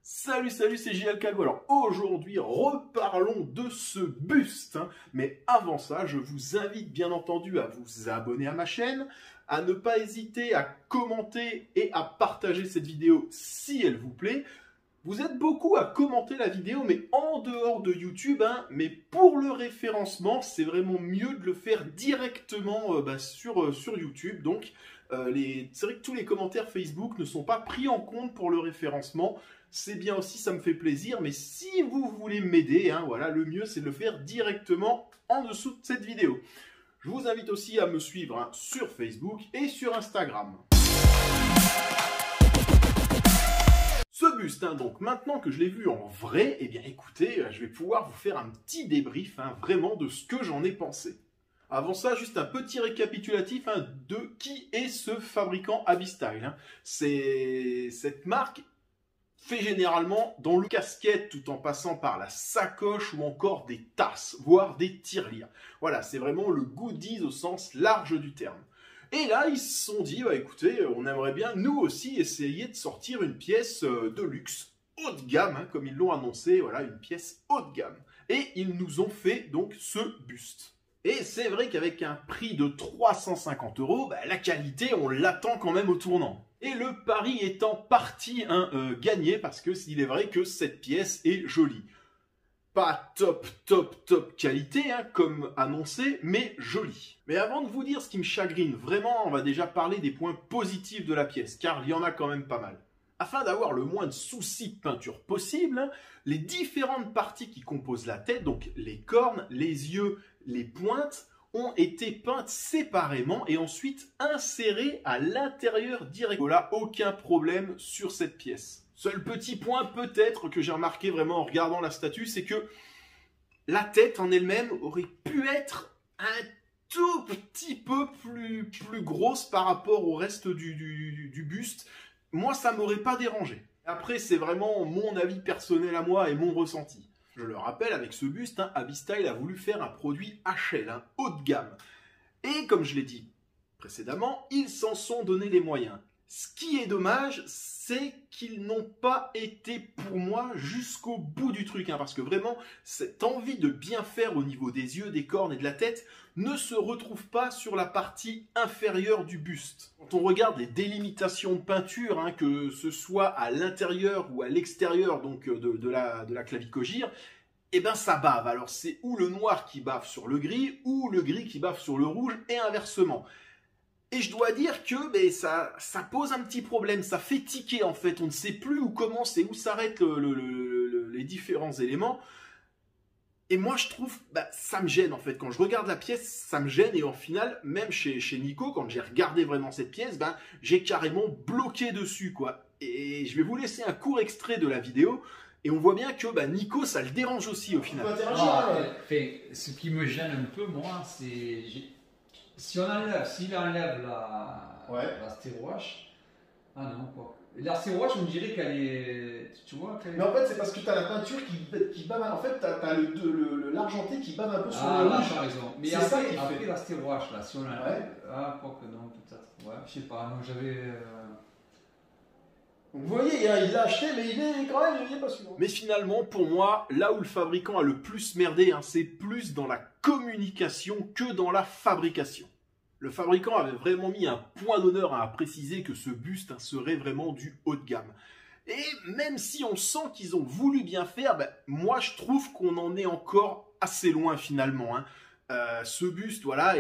Salut, c'est JL Kago. Alors aujourd'hui, reparlons de ce buste. Mais avant ça, je vous invite bien entendu à vous abonner à ma chaîne, à ne pas hésiter à commenter et à partager cette vidéo si elle vous plaît. Vous êtes beaucoup à commenter la vidéo, mais en dehors de YouTube. Mais pour le référencement, c'est vraiment mieux de le faire directement sur YouTube. Donc, c'est vrai que tous les commentaires Facebook ne sont pas pris en compte pour le référencement. C'est bien aussi, ça me fait plaisir. Mais si vous voulez m'aider, voilà, le mieux, c'est de le faire directement en dessous de cette vidéo. Je vous invite aussi à me suivre sur Facebook et sur Instagram. Ce buste, donc maintenant que je l'ai vu en vrai, eh bien écoutez, je vais pouvoir vous faire un petit débrief vraiment de ce que j'en ai pensé. Avant ça, juste un petit récapitulatif de qui est ce fabricant Abistyle. Cette marque fait généralement dans le casquette tout en passant par la sacoche ou encore des tasses, voire des tirelires. Voilà, c'est vraiment le goodies au sens large du terme. Et là, ils se sont dit, écoutez, on aimerait bien nous aussi essayer de sortir une pièce de luxe, haut de gamme, comme ils l'ont annoncé, voilà, une pièce haut de gamme. Et ils nous ont fait donc ce buste. Et c'est vrai qu'avec un prix de 350 €, la qualité, on l'attend quand même au tournant. Et le pari est en partie gagné, parce que il est vrai que cette pièce est jolie. Pas top qualité, comme annoncé, mais jolie. Mais avant de vous dire ce qui me chagrine vraiment, on va déjà parler des points positifs de la pièce, car il y en a quand même pas mal. Afin d'avoir le moins de soucis de peinture possible, les différentes parties qui composent la tête, donc les cornes, les yeux, les pointes, ont été peintes séparément et ensuite insérées à l'intérieur direct. Voilà, aucun problème sur cette pièce. Seul petit point peut-être que j'ai remarqué vraiment en regardant la statue, c'est que la tête en elle-même aurait pu être un tout petit peu plus grosse par rapport au reste du buste. Moi, ça ne m'aurait pas dérangé. Après, c'est vraiment mon avis personnel à moi et mon ressenti. Je le rappelle, avec ce buste, Abistyle a voulu faire un produit HL, haut de gamme. Et comme je l'ai dit précédemment, ils s'en sont donné les moyens. Ce qui est dommage, c'est qu'ils n'ont pas été pour moi jusqu'au bout du truc. Parce que vraiment, cette envie de bien faire au niveau des yeux, des cornes et de la tête ne se retrouve pas sur la partie inférieure du buste. Quand on regarde les délimitations de peinture, que ce soit à l'intérieur ou à l'extérieur de la clavicogire, ça bave. Alors c'est ou le noir qui bave sur le gris, ou le gris qui bave sur le rouge, et inversement. Et je dois dire que ça pose un petit problème, ça fait tiquer en fait, on ne sait plus où commence et où s'arrêtent les différents éléments. Et moi je trouve, ça me gêne en fait, quand je regarde la pièce, ça me gêne. Et en final, même chez Nico, quand j'ai regardé vraiment cette pièce, j'ai carrément bloqué dessus quoi. Et je vais vous laisser un court extrait de la vidéo. Et on voit bien que Nico, ça le dérange aussi au final. Ce qui me gêne un peu, moi, c'est... S'il enlève la stéroache, ah non, quoi. La stéroache, on dirait qu'elle est... Tu vois Mais en fait, c'est parce que tu as la peinture qui bave. En fait, tu as l'argenté qui bave un peu sur le rouge. Par exemple. Mais après la stéroache, là, si on enlève... Ah, quoi que non, peut-être. Ouais, je sais pas, non, j'avais... Vous voyez, il l'a acheté, mais il est pas sûr. Mais finalement, pour moi, là où le fabricant a le plus merdé, c'est plus dans la communication que dans la fabrication. Le fabricant avait vraiment mis un point d'honneur à préciser que ce buste serait vraiment du haut de gamme. Et même si on sent qu'ils ont voulu bien faire, moi je trouve qu'on en est encore assez loin finalement. Ce buste, voilà,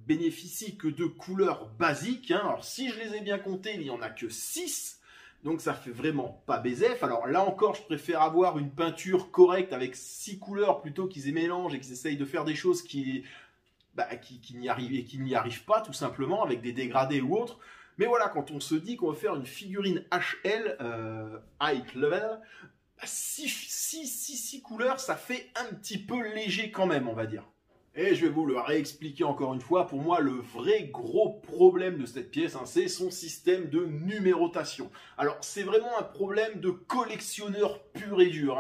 bénéficie que de couleurs basiques. Alors si je les ai bien comptées, il n'y en a que 6. Donc ça fait vraiment pas BZF. Alors là encore, je préfère avoir une peinture correcte avec 6 couleurs plutôt qu'ils y mélangent et qu'ils essayent de faire des choses qui n'y arrivent pas tout simplement avec des dégradés ou autres. Mais voilà, quand on se dit qu'on va faire une figurine HL, High Level, 6 couleurs, ça fait un petit peu léger quand même, on va dire. Et je vais vous le réexpliquer encore une fois, pour moi le vrai gros problème de cette pièce, c'est son système de numérotation. Alors c'est vraiment un problème de collectionneur pur et dur,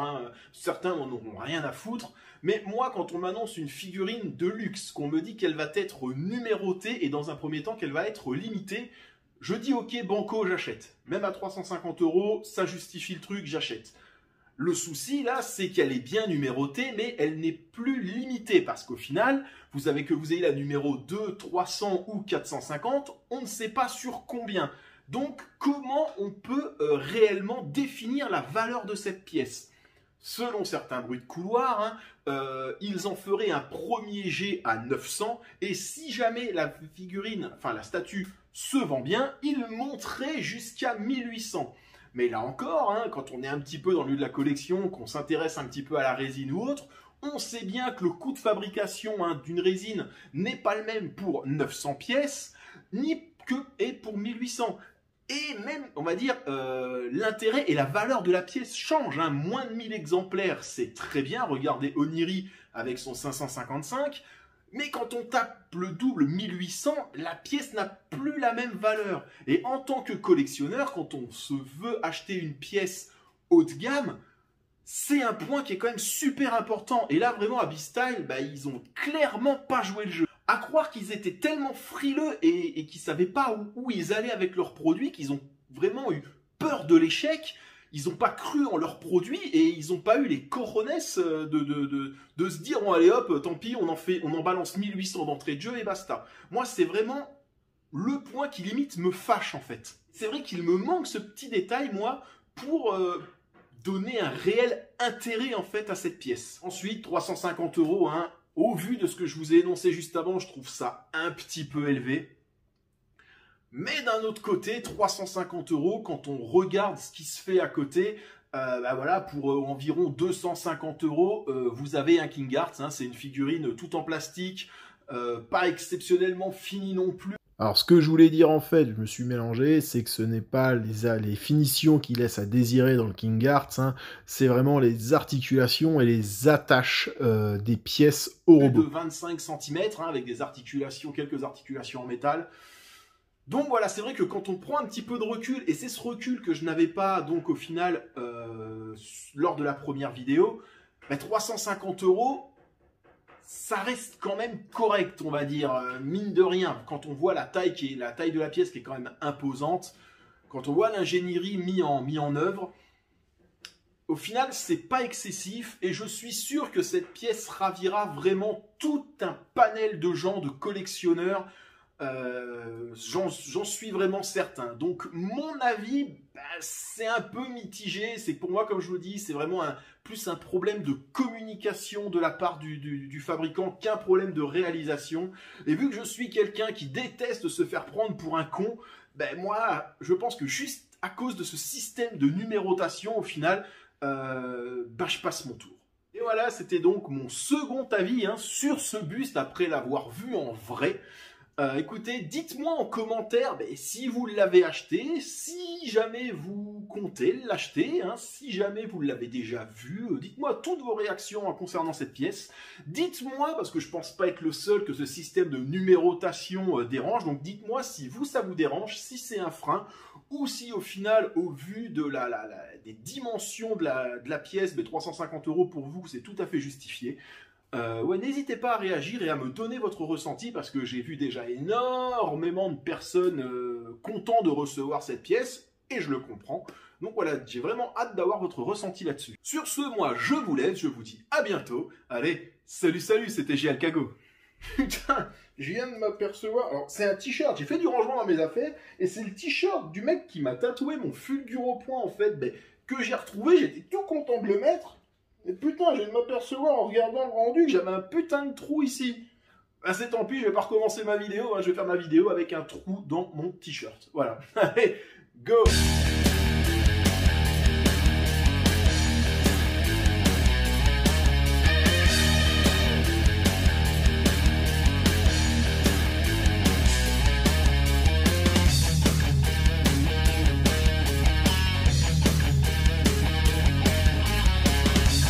certains n'en auront rien à foutre, mais moi quand on m'annonce une figurine de luxe, qu'on me dit qu'elle va être numérotée et dans un premier temps qu'elle va être limitée, je dis ok, banco, j'achète. Même à 350 €, ça justifie le truc, j'achète. Le souci, là, c'est qu'elle est bien numérotée, mais elle n'est plus limitée. Parce qu'au final, vous avez que vous ayez la numéro 2, 300 ou 450, on ne sait pas sur combien. Donc, comment on peut réellement définir la valeur de cette pièce? Selon certains bruits de couloir, ils en feraient un premier jet à 900. Et si jamais la figurine, enfin la statue, se vend bien, ils monteraient jusqu'à 1800. Mais là encore, quand on est un petit peu dans le milieu de la collection, qu'on s'intéresse un petit peu à la résine ou autre, on sait bien que le coût de fabrication d'une résine n'est pas le même pour 900 pièces, ni que et pour 1800. Et même, on va dire, l'intérêt et la valeur de la pièce changent. Moins de 1000 exemplaires, c'est très bien. Regardez Oniri avec son 555. Mais quand on tape le double 1800, la pièce n'a plus la même valeur. Et en tant que collectionneur, quand on se veut acheter une pièce haut de gamme, c'est un point qui est quand même super important. Et là, vraiment, Abyss-Style, ils ont clairement pas joué le jeu. À croire qu'ils étaient tellement frileux et qu'ils ne savaient pas où ils allaient avec leurs produits, qu'ils ont vraiment eu peur de l'échec. Ils n'ont pas cru en leurs produits et ils n'ont pas eu les cojones de se dire bon, allez hop, tant pis, on en balance 1800 d'entrée de jeu et basta. Moi, c'est vraiment le point qui limite me fâche en fait. C'est vrai qu'il me manque ce petit détail, moi, pour donner un réel intérêt en fait à cette pièce. Ensuite, 350 €, au vu de ce que je vous ai énoncé juste avant, je trouve ça un petit peu élevé. Mais d'un autre côté, 350 € quand on regarde ce qui se fait à côté, voilà, pour environ 250 €, vous avez un King Hearts, c'est une figurine tout en plastique, pas exceptionnellement finie non plus. Alors ce que je voulais dire en fait, je me suis mélangé, c'est que ce n'est pas les finitions qui laissent à désirer dans le King Hearts, c'est vraiment les articulations et les attaches des pièces au robot. De 25 cm, avec des articulations, quelques articulations en métal. Donc voilà, c'est vrai que quand on prend un petit peu de recul, et c'est ce recul que je n'avais pas donc au final lors de la première vidéo, 350 €, ça reste quand même correct, on va dire, mine de rien. Quand on voit la taille de la pièce qui est quand même imposante, quand on voit l'ingénierie mis en œuvre, au final, c'est pas excessif et je suis sûr que cette pièce ravira vraiment tout un panel de gens, de collectionneurs. J'en suis vraiment certain. Donc mon avis, c'est un peu mitigé. C'est pour moi, comme je vous dis, c'est vraiment plus un problème de communication de la part du fabricant qu'un problème de réalisation. Et vu que je suis quelqu'un qui déteste se faire prendre pour un con, moi, je pense que juste à cause de ce système de numérotation, au final, je passe mon tour. Et voilà, c'était donc mon second avis sur ce buste après l'avoir vu en vrai. Écoutez, dites-moi en commentaire si vous l'avez acheté, si jamais vous comptez l'acheter, si jamais vous l'avez déjà vu, dites-moi toutes vos réactions concernant cette pièce. Dites-moi, parce que je pense pas être le seul que ce système de numérotation dérange, donc dites-moi si ça vous dérange, si c'est un frein, ou si au final, au vu de des dimensions de la pièce, 350 € pour vous, c'est tout à fait justifié. Ouais, n'hésitez pas à réagir et à me donner votre ressenti parce que j'ai vu déjà énormément de personnes contents de recevoir cette pièce et je le comprends. Donc voilà, j'ai vraiment hâte d'avoir votre ressenti là-dessus. Sur ce, moi, je vous laisse, je vous dis à bientôt. Allez, salut, c'était GL Kago. Putain, je viens de m'apercevoir. Alors, c'est un t-shirt, j'ai fait du rangement dans mes affaires et c'est le t-shirt du mec qui m'a tatoué mon Fulguro point en fait, que j'ai retrouvé, j'étais tout content de le mettre. Et putain, je viens de m'apercevoir en regardant le rendu que j'avais un putain de trou ici. C'est tant pis, je vais pas recommencer ma vidéo, je vais faire ma vidéo avec un trou dans mon t-shirt. Voilà. Allez, go!